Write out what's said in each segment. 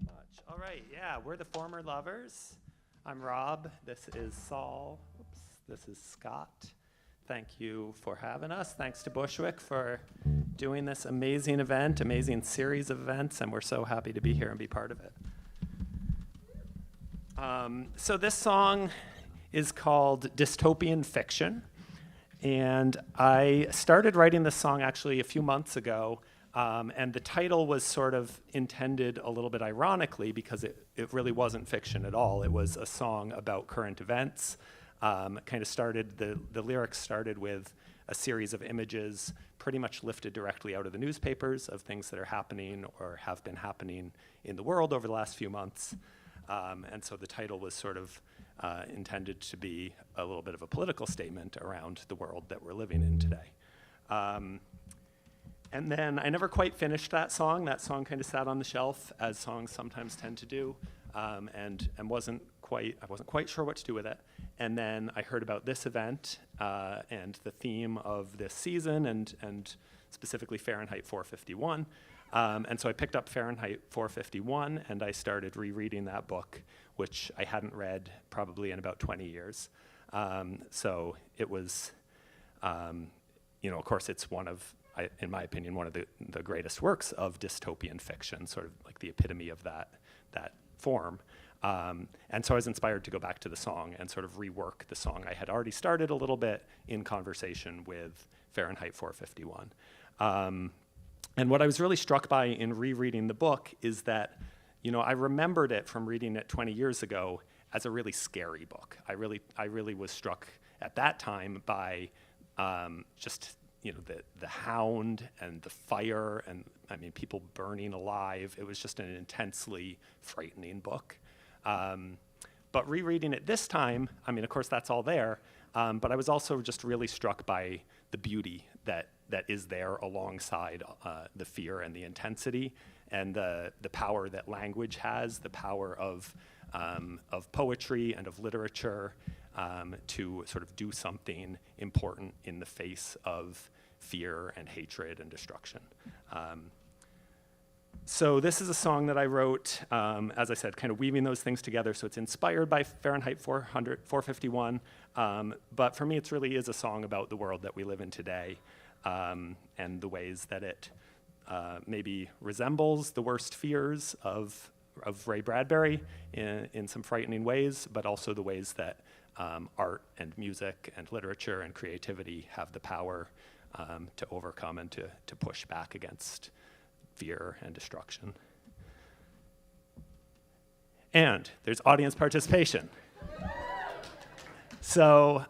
much. All right, yeah, we're the Former Lovers. I'm Rob. This is Saul. Oops, this is Scott. Thank you for having us. Thanks to Bushwick for doing this amazing event, amazing series of events, and we're so happy to be here and be part of it. So this song is called Dystopian Fiction, and I started writing this song actually a few months ago, and the title was sort of intended a little bit ironically because it really wasn't fiction at all. It was a song about current events. Kind of started, the lyrics started with a series of images pretty much lifted directly out of the newspapers of things that are happening or have been happening in the world over the last few months. And so the title was sort of intended to be a little bit of a political statement around the world that we're living in today. And then I never quite finished that song. That song kind of sat on the shelf, as songs sometimes tend to do, and I wasn't quite sure what to do with it. And then I heard about this event and the theme of this season, and specifically Fahrenheit 451. And so I picked up Fahrenheit 451, and I started rereading that book, which I hadn't read probably in about 20 years. So it was, of course, it's one of, in my opinion, one of the greatest works of dystopian fiction, sort of like the epitome of that form. And so I was inspired to go back to the song and sort of rework the song I had already started a little bit in conversation with Fahrenheit 451. And what I was really struck by in rereading the book is that, I remembered it from reading it 20 years ago as a really scary book. I really was struck at that time by just the hound and the fire and people burning alive. It was just an intensely frightening book. But rereading it this time, of course that's all there, but I was also just really struck by the beauty that is there alongside the fear and the intensity and the power that language has, the power of poetry and of literature to sort of do something important in the face of fear and hatred and destruction. So this is a song that I wrote, as I said, kind of weaving those things together. So it's inspired by Fahrenheit 451, but for me it really is a song about the world that we live in today and the ways that it maybe resembles the worst fears of Ray Bradbury in some frightening ways, but also the ways that art and music and literature and creativity have the power to overcome and to push back against fear and destruction. And there's audience participation. So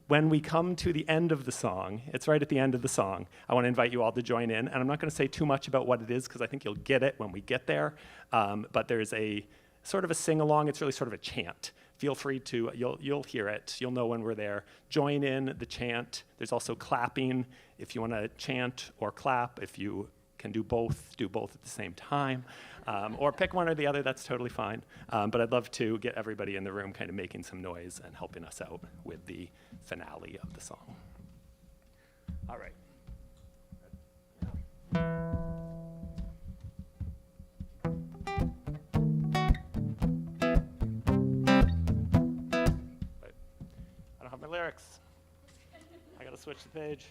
when we come to the end of the song, it's right at the end of the song, I want to invite you all to join in. And I'm not going to say too much about what it is because I think you'll get it when we get there. But there's a sort of a sing-along. It's really sort of a chant. Feel free to, you'll hear it. You'll know when we're there. Join in the chant. There's also clapping if you want to chant or clap. If you can do both at the same time. Or pick one or the other, that's totally fine. But I'd love to get everybody in the room kind of making some noise and helping us out with the finale of the song. All right. I don't have my lyrics. I gotta switch the page.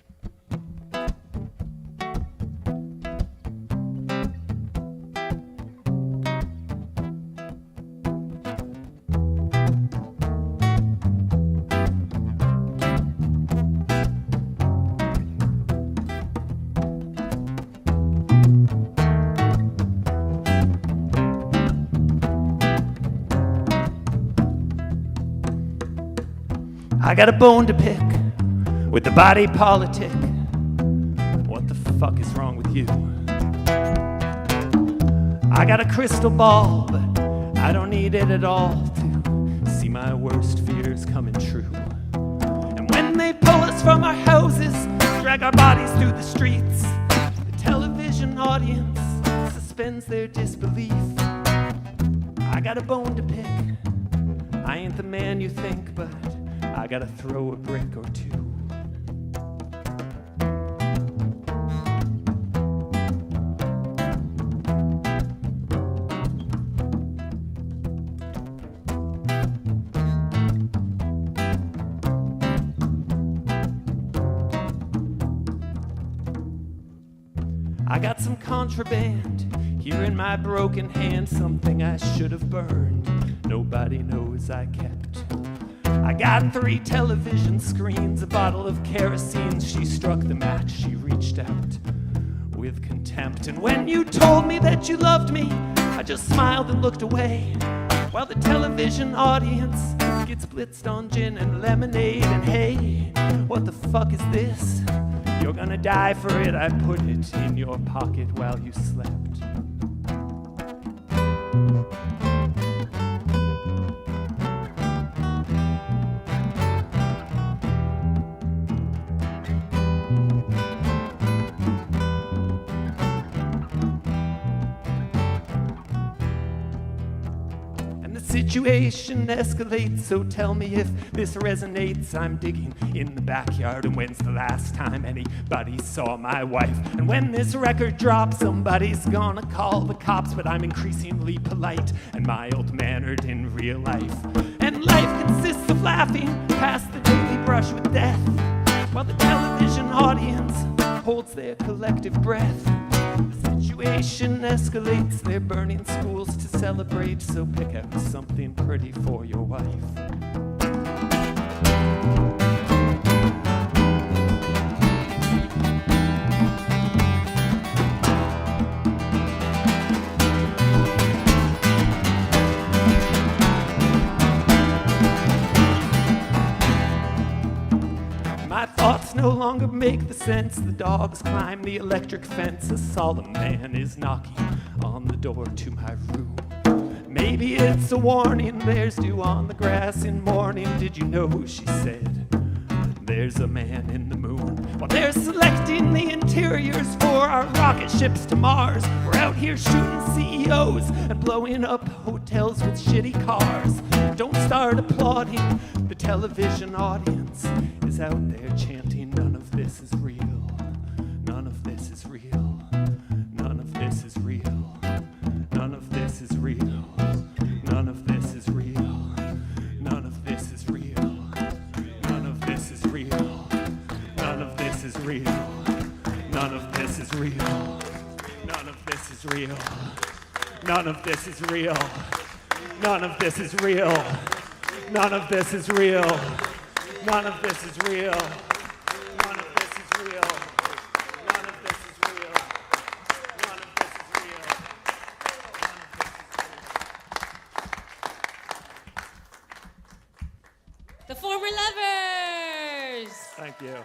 I got a bone to pick with the body politic. What the fuck is wrong with you? I got a crystal ball, but I don't need it at all to see my worst fears coming true. And when they pull us from our houses, drag our bodies through the streets, the television audience suspends their disbelief. I got a bone to pick. I ain't the man you think, but I gotta throw a brick or two. I got some contraband here in my broken hand, something I should have burned. Nobody knows I kept. I got 3 television screens, a bottle of kerosene. She struck the match, she reached out with contempt. And when you told me that you loved me, I just smiled and looked away, while the television audience gets blitzed on gin and lemonade. And hey, what the fuck is this? You're gonna die for it. I put it in your pocket while you slept. Situation escalates, so tell me if this resonates. I'm digging in the backyard, and when's the last time anybody saw my wife? And when this record drops, somebody's gonna call the cops, but I'm increasingly polite and mild-mannered in real life. And life consists of laughing past the daily brush with death, while the television audience holds their collective breath. The situation escalates, they're burning schools to celebrate, so pick out something pretty for your wife. My thoughts no longer make the sense. The dogs climb the electric fence. A solemn man is knocking on the door to my room. Maybe it's a warning, there's dew on the grass in morning. Did you know, she said, there's a man in the moon. While they're selecting the interiors for our rocket ships to Mars, we're out here shooting CEOs and blowing up hotels with shitty cars. Don't start applauding, the television audience is out there chanting, none of this is real, none of this is real, none of this is real, none of this is real, none of this is real, none of this is real, none of this is real, none of this is real, none of this is real, none of this is real, none of this is real, none of this is real, none of this is real, none of this is real, none of this is real, none of this is real, none of this is real, The Former Lovers! Thank you.